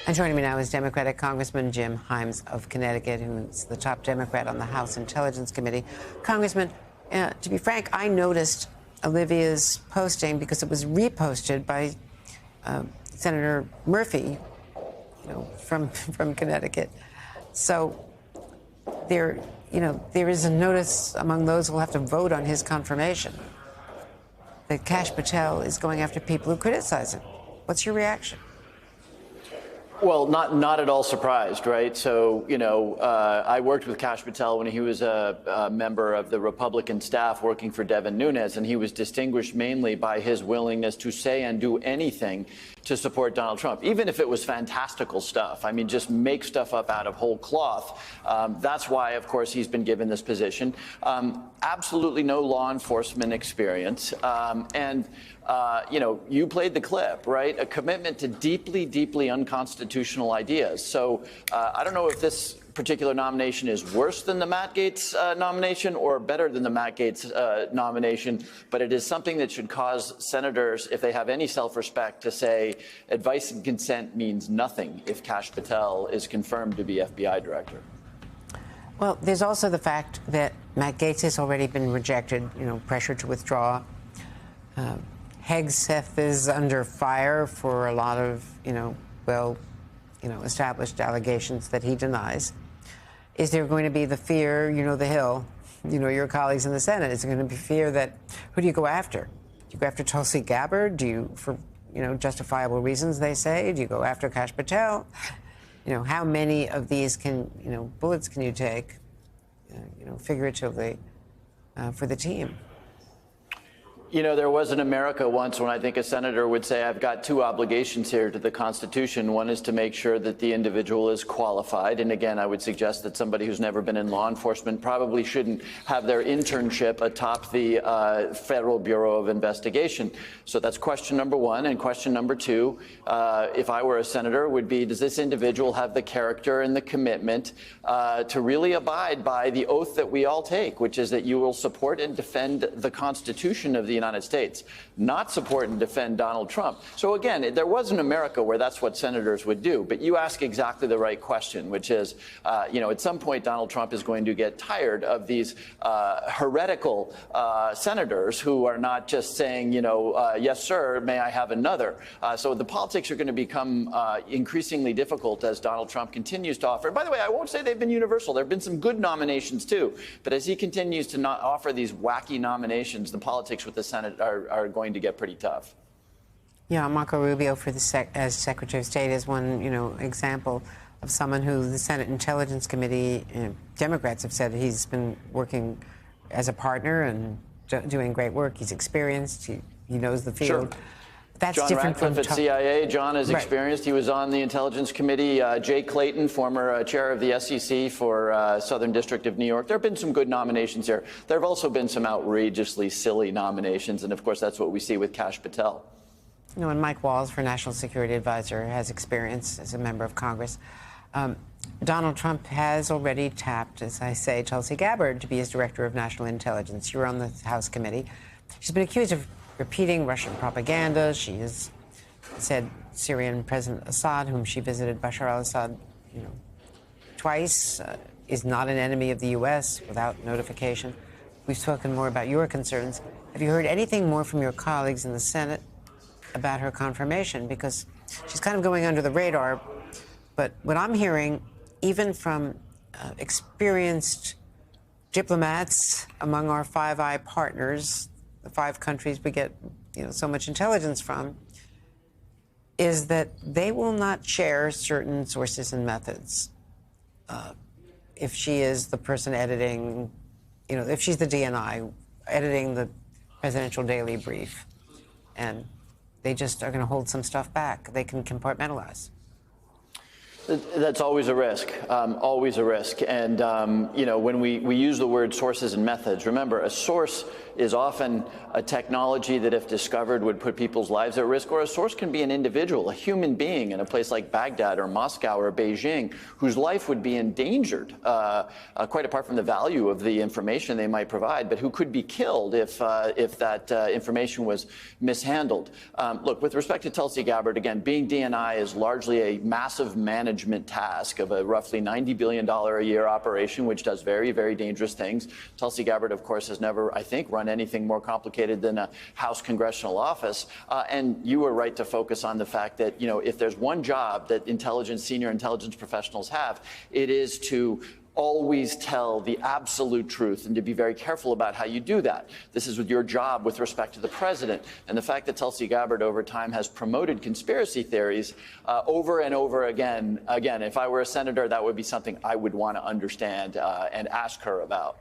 And joining me now is Democratic Congressman Jim Himes of Connecticut, who's the top Democrat on the House Intelligence Committee. Congressman, to be frank, I noticed Olivia's posting because it was reposted by Senator Murphy, from Connecticut. So there is a notice among those who will have to vote on his confirmation that Kash Patel is going after people who criticize him. What's your reaction? Well, not at all surprised, right? So, I worked with Kash Patel when he was a member of the Republican staff working for Devin Nunes, and he was distinguished mainly by his willingness to say and do anything to support Donald Trump, even if it was fantastical stuff. I mean, just make stuff up out of whole cloth. That's why, of course, he's been given this position. Absolutely no law enforcement experience. You played the clip, right? A commitment to deeply, deeply unconstitutional ideas. So I don't know if this particular nomination is worse than the Matt Gaetz nomination or better than the Matt Gaetz nomination, but it is something that should cause senators, if they have any self-respect, to say advice and consent means nothing if Kash Patel is confirmed to be FBI director. Well, there's also the fact that Matt Gaetz has already been rejected, pressure to withdraw. Hegseth is under fire for a lot of, established allegations that he denies. Is there going to be the fear, the Hill, your colleagues in the Senate, is there going to be fear that, who do you go after? Do you go after Tulsi Gabbard? Do you, for, justifiable reasons, they say? Do you go after Kash Patel? How many of these bullets can you take, figuratively, for the team? There was an America once when I think a senator would say, I've got two obligations here to the Constitution. One is to make sure that the individual is qualified. And again, I would suggest that somebody who's never been in law enforcement probably shouldn't have their internship atop the Federal Bureau of Investigation. So that's question number one. And question number two, if I were a senator, would be, does this individual have the character and the commitment to really abide by the oath that we all take, which is that you will support and defend the Constitution of the United States, not support and defend Donald Trump. So again, there was an America where that's what senators would do. But you ask exactly the right question, which is, at some point, Donald Trump is going to get tired of these heretical senators who are not just saying, yes, sir, may I have another? So the politics are going to become increasingly difficult as Donald Trump continues to offer. And by the way, I won't say they've been universal. There have been some good nominations, too. But as he continues to not offer these wacky nominations, the politics with the Senate are going to get pretty tough. Yeah, Marco Rubio as Secretary of State is one, example of someone who the Senate Intelligence Committee, Democrats have said he's been working as a partner and doing great work. He's experienced. He knows the field. Sure. That's John different Ratcliffe from at CIA. John is experienced. He was on the Intelligence Committee. Jay Clayton, former chair of the SEC for Southern District of New York. There have been some good nominations here. There have also been some outrageously silly nominations. And, of course, that's what we see with Kash Patel. And Mike Walls, for National Security Advisor, has experience as a member of Congress. Donald Trump has already tapped, as I say, Tulsi Gabbard to be his director of national intelligence. You were on the House committee. She's been accused of repeating Russian propaganda. She has said Syrian President Assad, whom she visited, Bashar al-Assad, twice, is not an enemy of the U.S. without notification. We've spoken more about your concerns. Have you heard anything more from your colleagues in the Senate about her confirmation? Because she's kind of going under the radar. But what I'm hearing, even from experienced diplomats among our Five Eyes partners, the 5 countries we get, so much intelligence from, is that they will not share certain sources and methods. If she is the person editing, if she's the DNI editing the presidential daily brief, and they just are going to hold some stuff back, they can compartmentalize. That's always a risk, always a risk. And, when we use the word sources and methods, remember, a source is often a technology that, if discovered, would put people's lives at risk, or a source can be an individual, a human being in a place like Baghdad or Moscow or Beijing, whose life would be endangered, quite apart from the value of the information they might provide, but who could be killed if that information was mishandled. Look, with respect to Tulsi Gabbard, again, being DNI is largely a massive management task of a roughly $90 billion a year operation, which does very, very dangerous things. Tulsi Gabbard, of course, has never, I think, run anything more complicated than a House congressional office. And you were right to focus on the fact that, if there's one job that senior intelligence professionals have, it is to always tell the absolute truth and to be very careful about how you do that. This is your job with respect to the president. And the fact that Tulsi Gabbard over time has promoted conspiracy theories over and over again, if I were a senator, that would be something I would want to understand and ask her about.